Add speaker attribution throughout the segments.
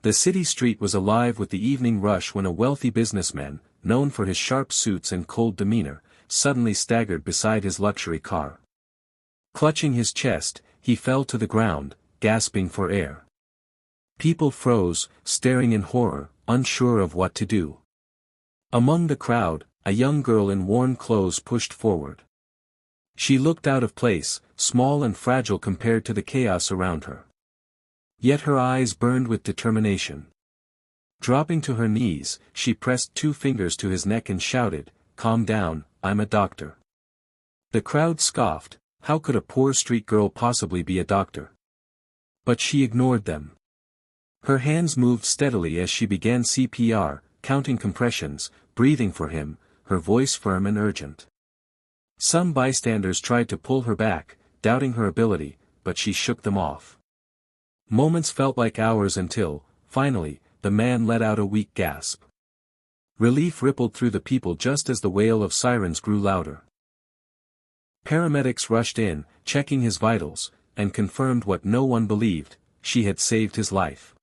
Speaker 1: The city street was alive with the evening rush when a wealthy businessman, known for his sharp suits and cold demeanor, suddenly staggered beside his luxury car. Clutching his chest, he fell to the ground, gasping for air. People froze, staring in horror, unsure of what to do. Among the crowd, a young girl in worn clothes pushed forward. She looked out of place, small and fragile compared to the chaos around her. Yet her eyes burned with determination. Dropping to her knees, she pressed 2 fingers to his neck and shouted, "Calm down, I'm a doctor." The crowd scoffed. How could a poor street girl possibly be a doctor? But she ignored them. Her hands moved steadily as she began CPR, counting compressions, breathing for him, her voice firm and urgent. Some bystanders tried to pull her back, doubting her ability, but she shook them off. Moments felt like hours until, finally, the man let out a weak gasp. Relief rippled through the people just as the wail of sirens grew louder. Paramedics rushed in, checking his vitals, and confirmed what no one believed: she had saved his life.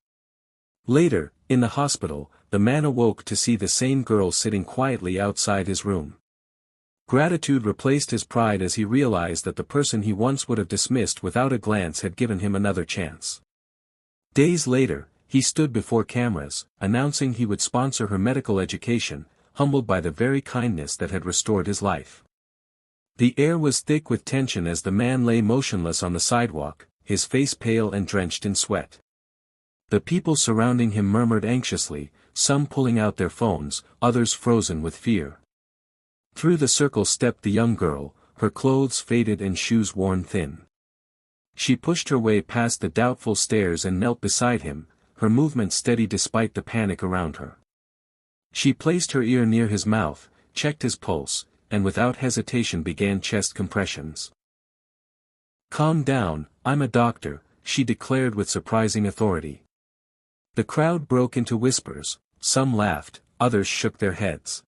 Speaker 1: Later, in the hospital, the man awoke to see the same girl sitting quietly outside his room. Gratitude replaced his pride as he realized that the person he once would have dismissed without a glance had given him another chance. Days later, he stood before cameras, announcing he would sponsor her medical education, humbled by the very kindness that had restored his life. The air was thick with tension as the man lay motionless on the sidewalk, his face pale and drenched in sweat. The people surrounding him murmured anxiously, some pulling out their phones, others frozen with fear. Through the circle stepped the young girl, her clothes faded and shoes worn thin. She pushed her way past the doubtful stares and knelt beside him, her movement steady despite the panic around her. She placed her ear near his mouth, checked his pulse, and without hesitation began chest compressions. "Calm down, I'm a doctor," she declared with surprising authority. The crowd broke into whispers, some laughed, others shook their heads.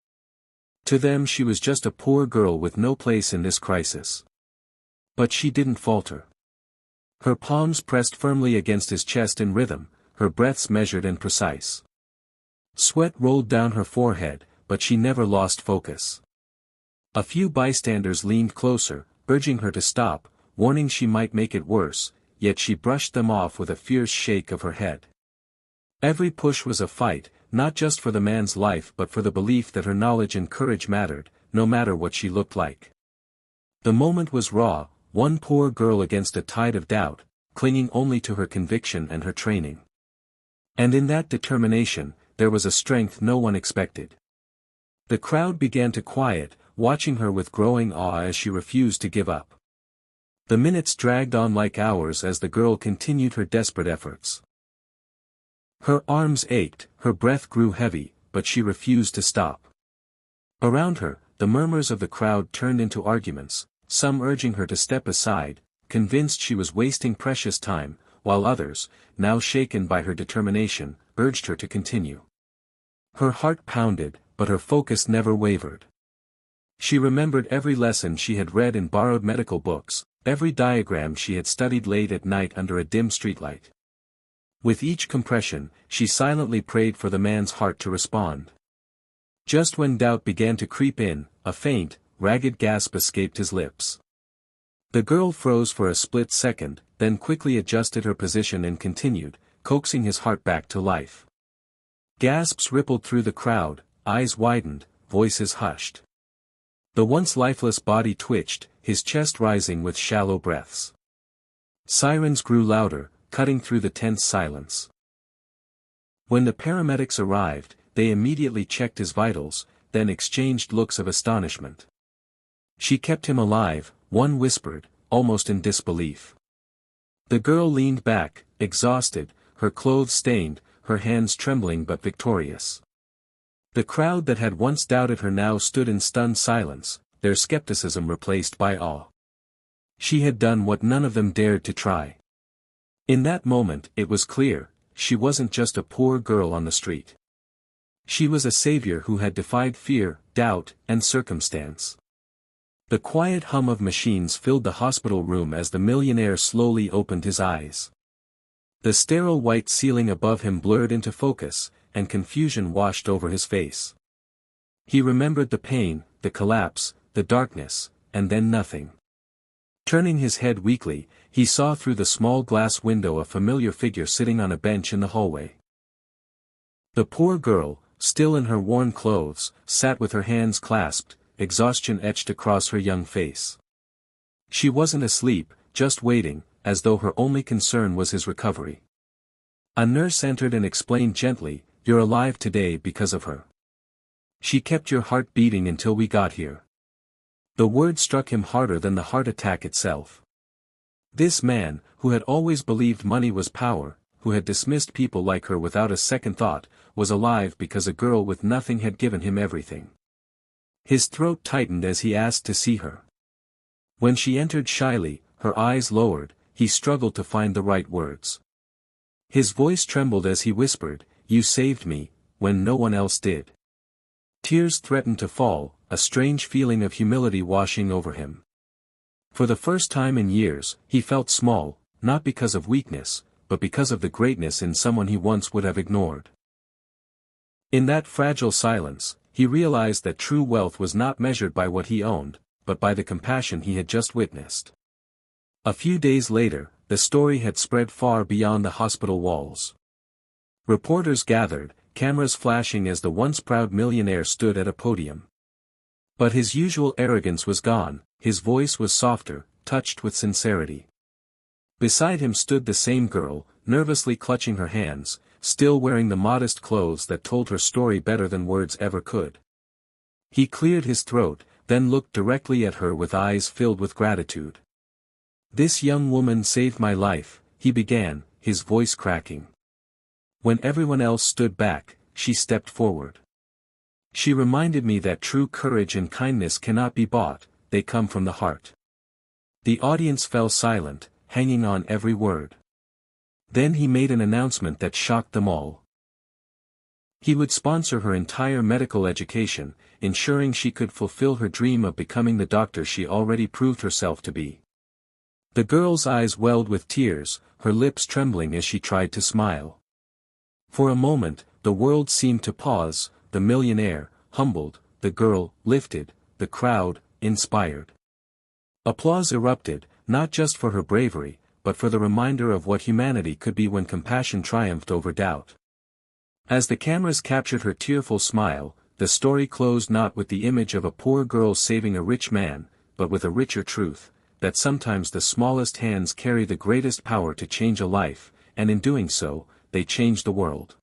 Speaker 1: To them she was just a poor girl with no place in this crisis. But she didn't falter. Her palms pressed firmly against his chest in rhythm, her breaths measured and precise. Sweat rolled down her forehead, but she never lost focus. A few bystanders leaned closer, urging her to stop, warning she might make it worse, yet she brushed them off with a fierce shake of her head. Every push was a fight, not just for the man's life but for the belief that her knowledge and courage mattered, no matter what she looked like. The moment was raw, one poor girl against a tide of doubt, clinging only to her conviction and her training. And in that determination, there was a strength no one expected. The crowd began to quiet, watching her with growing awe as she refused to give up. The minutes dragged on like hours as the girl continued her desperate efforts. Her arms ached, her breath grew heavy, but she refused to stop. Around her, the murmurs of the crowd turned into arguments, some urging her to step aside, convinced she was wasting precious time, while others, now shaken by her determination, urged her to continue. Her heart pounded, but her focus never wavered. She remembered every lesson she had read in borrowed medical books, every diagram she had studied late at night under a dim streetlight. With each compression, she silently prayed for the man's heart to respond. Just when doubt began to creep in, a faint, ragged gasp escaped his lips. The girl froze for a split second, then quickly adjusted her position and continued, coaxing his heart back to life. Gasps rippled through the crowd, eyes widened, voices hushed. The once lifeless body twitched, his chest rising with shallow breaths. Sirens grew louder, cutting through the tense silence. When the paramedics arrived, they immediately checked his vitals, then exchanged looks of astonishment. "She kept him alive," one whispered, almost in disbelief. The girl leaned back, exhausted, her clothes stained, her hands trembling but victorious. The crowd that had once doubted her now stood in stunned silence, their skepticism replaced by awe. She had done what none of them dared to try. In that moment it was clear, she wasn't just a poor girl on the street. She was a savior who had defied fear, doubt, and circumstance. The quiet hum of machines filled the hospital room as the millionaire slowly opened his eyes. The sterile white ceiling above him blurred into focus, and confusion washed over his face. He remembered the pain, the collapse, the darkness, and then nothing. Turning his head weakly, he saw through the small glass window a familiar figure sitting on a bench in the hallway. The poor girl, still in her worn clothes, sat with her hands clasped, exhaustion etched across her young face. She wasn't asleep, just waiting, as though her only concern was his recovery. A nurse entered and explained gently, "You're alive today because of her. She kept your heart beating until we got here." The word struck him harder than the heart attack itself. This man, who had always believed money was power, who had dismissed people like her without a second thought, was alive because a girl with nothing had given him everything. His throat tightened as he asked to see her. When she entered shyly, her eyes lowered, he struggled to find the right words. His voice trembled as he whispered, "You saved me, when no one else did." Tears threatened to fall, a strange feeling of humility washing over him. For the first time in years, he felt small, not because of weakness, but because of the greatness in someone he once would have ignored. In that fragile silence, he realized that true wealth was not measured by what he owned, but by the compassion he had just witnessed. A few days later, the story had spread far beyond the hospital walls. Reporters gathered, cameras flashing as the once proud millionaire stood at a podium. But his usual arrogance was gone, his voice was softer, touched with sincerity. Beside him stood the same girl, nervously clutching her hands, still wearing the modest clothes that told her story better than words ever could. He cleared his throat, then looked directly at her with eyes filled with gratitude. "This young woman saved my life," he began, his voice cracking. "When everyone else stood back, she stepped forward. She reminded me that true courage and kindness cannot be bought, they come from the heart." The audience fell silent, hanging on every word. Then he made an announcement that shocked them all. He would sponsor her entire medical education, ensuring she could fulfill her dream of becoming the doctor she already proved herself to be. The girl's eyes welled with tears, her lips trembling as she tried to smile. For a moment, the world seemed to pause, the millionaire, humbled, the girl, lifted, the crowd, inspired. Applause erupted, not just for her bravery, but for the reminder of what humanity could be when compassion triumphed over doubt. As the cameras captured her tearful smile, the story closed not with the image of a poor girl saving a rich man, but with a richer truth, that sometimes the smallest hands carry the greatest power to change a life, and in doing so, they change the world.